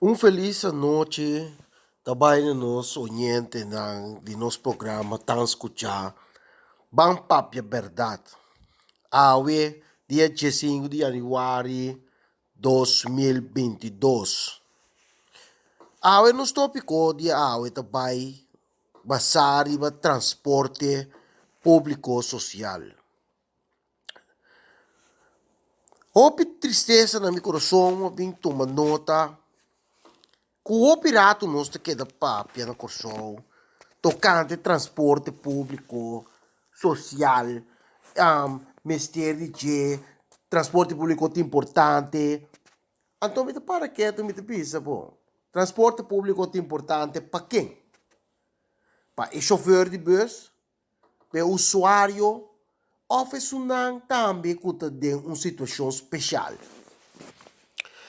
Um feliz noite também nos oyentes de nosso programa tão escuchar. Bang Papia Verdade. Awe, dia 15 de januário 2022. Awe nos tópico de awe também basar e transporte público social. Houve tristeza na meu coração, vim tomar nota. Com o pirata nós te queda papia na coração. Tocante transporte público, social, mistério de transporte público é importante. Então, me para que tu me pensa, bom, transporte público é importante para quem? Para o chauffeur de bus, para o usuário, ou não também que tem uma situação especial.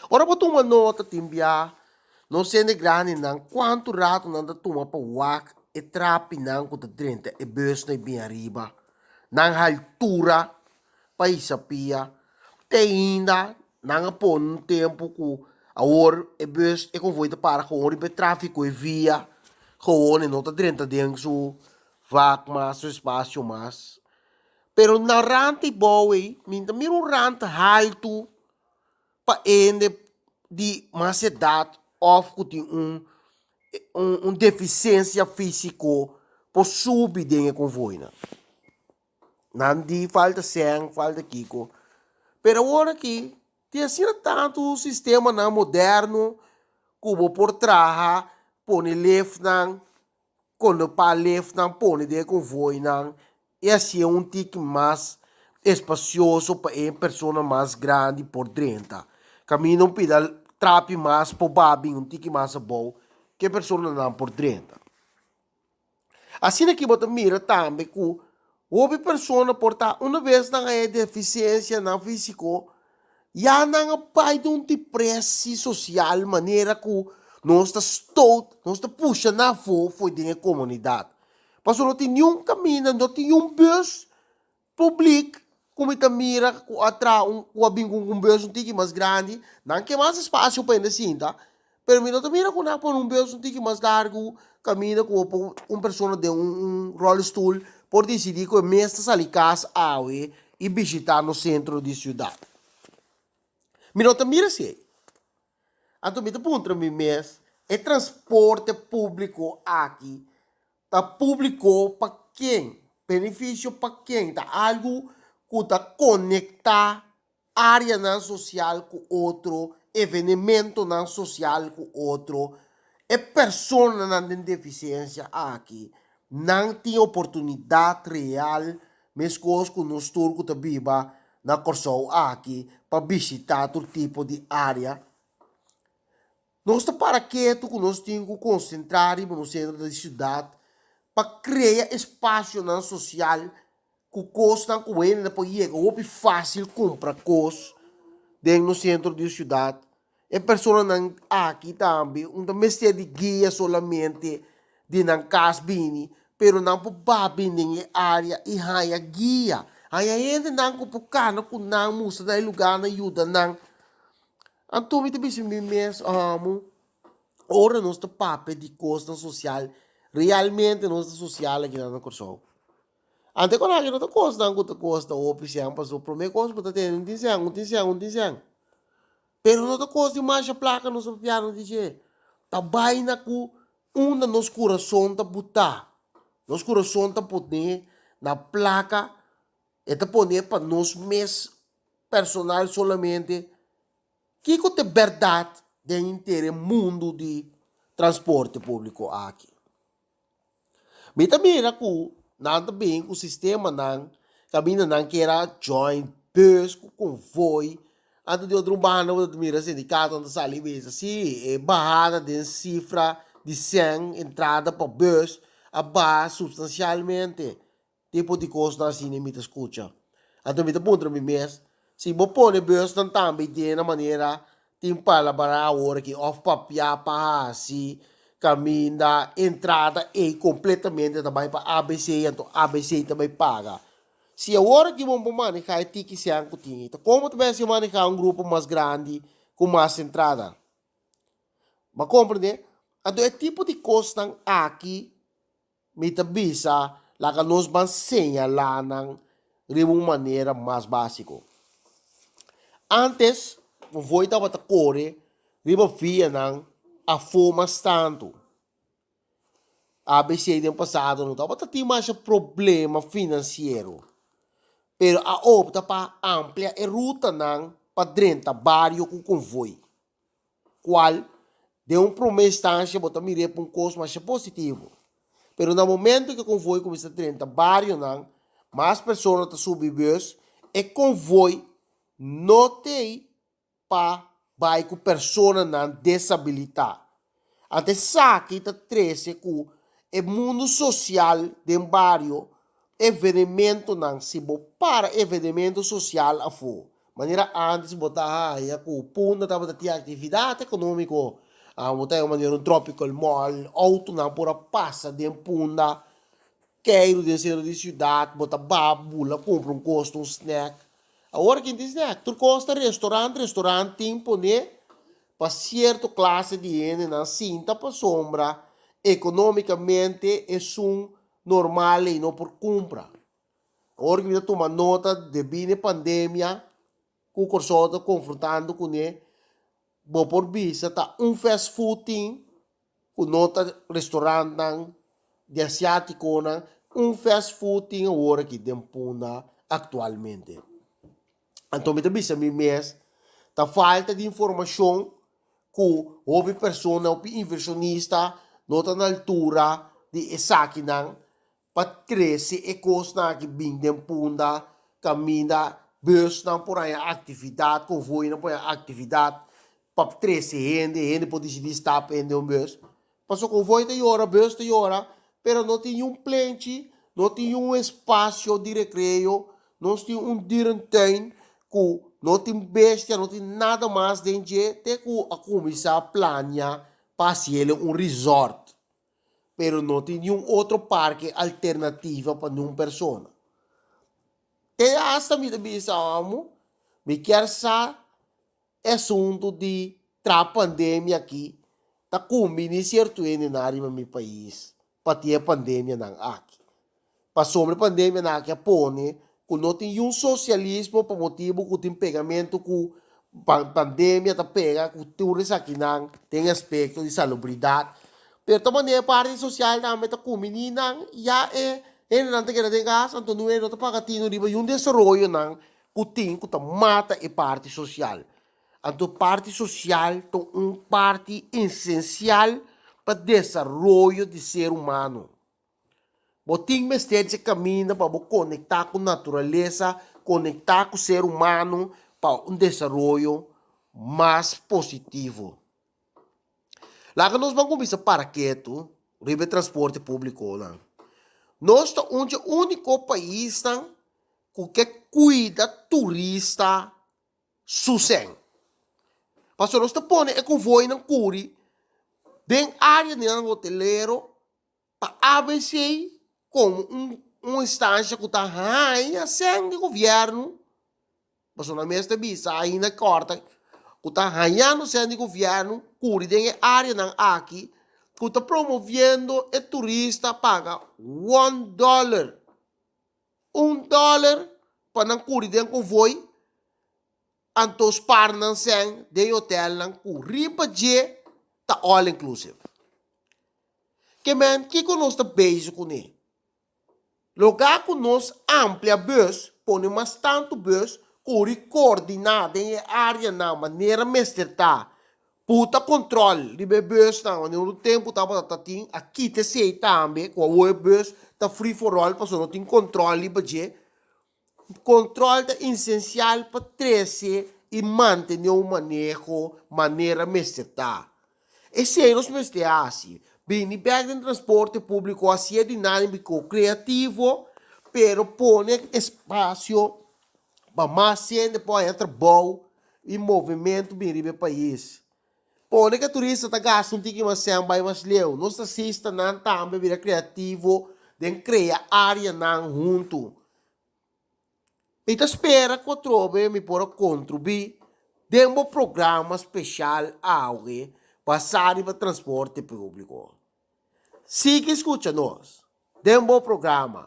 Ora, para tomar nota, timbiar, não sendo grande, não, quanto rato não toma para o wak, e trapi não com 30, e bus não bem arriba, não altura, para isso pia, te ainda, não pôr um tempo que a hora, e bus, e convoita para com o tráfico e via, com o não 30 dentro, vac mais, espaço mais. Pero na rante boa, minta miro rante alto, para ende de mais idade, of que tem deficiência física por subir dentro com voina. Não de falta sangue, falta kiko. Pero agora aqui, tem assim tanto o sistema não moderno, como por trás, põe left não, quando para left não põe dentro com voina, e assim é um tique mais espacioso para uma pessoa mais grande por dentro. Caminho pida trape mais provável, um tique mais bom, que a pessoa não por dentro. Assim aqui você mira também que houve pessoa portar uma vez na deficiência na físico, já não pai de depressão social, maneira que nós está puxa na foi da comunidade. Mas não tem nenhum caminho, não tem nenhum bus público, como está mira atrás um bus um tique mais grande, não tem mais espaço para ainda assim, tá? Pero mira também com um bus um tique mais largo, caminha com uma pessoa de rollstool, por decidir que mesmo sair casa e visitar no centro da cidade. Mira também assim. Então, me ponto me mês, é transporte público aqui, tá público para quem? Benefício para quem? Tá algo que tá conectar área na social com outro, evento na social com outro, e pessoa não tem deficiência aqui, não tem oportunidade real, mesmo coisas que nós turcos tá viva na Corsou aqui, para visitar todo tipo de área. Nós estamos para quieto que nós temos que concentrar no centro da cidade para criar espaço na social que custa com ele para ir é fácil comprar coisas dentro do centro da cidade. E pessoas não aqui também, mestre de guia solamente de não casbini, pero não para bem área e raia guia. Aí ainda não com pucana com não musa da lugar na ajuda não. Então, me também se me mês, ora nosso papel de custo social, realmente nosso social aqui na Corsou. Ante quando aqui não custa, não custa, o oficial passou para mim, custa para ter um tincão. Pero não custa mais a placa no seu piano de Tabay na ku, una nos coração tá botar. Nos coração tá poder na placa, e tá poder para nós mes personal solamente, que é verdade de inteiro mundo de transporte público aqui. Mas também era que nada bem o sistema não caminha não que era joint bus com convoy antes de outro bando de mira sindicato onde sai mesmo assim barrada de cifra de 100 entrada para bus abaixa substancialmente tipo de coisa assim nem me escuta. Então me ponto me mês se vou pôr bus não também de uma maneira tem para a hora que off papia para assim caminha, entrada e completamente também para ABC, então ABC também paga. Se a hora que vamos manejar é que se então como também se manejar um grupo mais grande com mais entrada? Mas compreende? Ado é tipo de coisa aqui, me tabisa, lá que nós vamos señalar de uma maneira mais básica. Antes, foi estava a correr, riba via a fome tanto. A ABC no passado não estava a ter mais problema financeiro. Pero a opta para amplia a ruta para dentro barrio com convoio. Qual de promessa bota mire para custo mais positivo. Pero no momento que o convoio começa a dentro barrio mais pessoas estão subindo e convoio não tem para vai com pessoas na desabilidade. Até saque está 13 com o mundo social de barrio evenimento não se para evenimento social a for. Maneira antes botar aí com punta estava ter atividade econômica botar uma maneira tropical mall auto não por passa de punta queiro de centro de cidade botar babula compra custo snack agora que tem snack tu custa restaurante tempo né para certa classe de gente na cinta para sombra economicamente é normal e não por compra. Agora que toma nota de bem pandemia, que o corso está confrontando com ele, vou por vista, tá fast food team, com nota restaurante de asiático, fast food team agora que tempuna atualmente. Então, me vista me mês, tá falta de informação que houve pessoa, inversionista, nota na altura de esaki para crescer e coisa que bem punda caminha bus por aí atividade convoio não por atividade para crescer gente pode se estar pendendo bus passou convoio de hora bus de hora pero não tinha plenty não tinha espaço de recreio não tinha direntem que não tem bestia não tem nada mais dentro de que a começar a planear para ser resort pero não tem nenhum outro parque alternativo para nenhuma pessoa. E hasta me bisamo, me quer sa assunto de pandemia aqui, tá combine certo na área do meu país, para ter pandemia não aqui. Para sobre pandemia não aqui pone, que não tem um socialismo por motivo que tem pegamento com pandemia tá pega, que tudo aqui não tem aspecto de salubridade. Pero também a parte social também está com menina já não tem que ter gas, então não é não para catino riba um desenvolvimento não que mata a parte social. Então parte social é parte essencial para o desenvolvimento do ser humano. Botim mestre se caminha para conectar com a natureza, conectar com o ser humano para desenvolvimento mais positivo. Lá que nós vamos começar para quieto, o transporte público lá. Nós somos o único país que cuida turista sucem. Porque nós põe e convoio na curi, bem área de hoteleiro, para ABC como instância que está aí sem de governo. Mas na mesma visa aí na corta que está ganhando sem de governo, curi de área aqui, que está promovendo o turista paga $1. $1 para não curi de convoio, antos parnan sem de hotel não curi para je tá all inclusive. Que men que nós está beijo com ele. Lugar que nós amplia bus, põe mais tanto bus, curi coordenada em área na maneira mesterta. Puta controle de bus não, no tempo tava tatin, aqui te sei também, com o bus tá free for all, passou não tem controle para controle é essencial para crescer e manter o maneira mesterta. Esse é os mesters. Bem, o transporte público assim é dinâmico, criativo, pero põe espaço para mais gente pode trabalhar e movimento bem no país. Põe que turista está gastando um tiquinho mais sem mais leu. Nós assistamos também vira criativo, de criar área não junto. E espera que eu me possa contribuir de programa especial a alguém passar para transporte público. Se que escuta nós, tem um bom programa,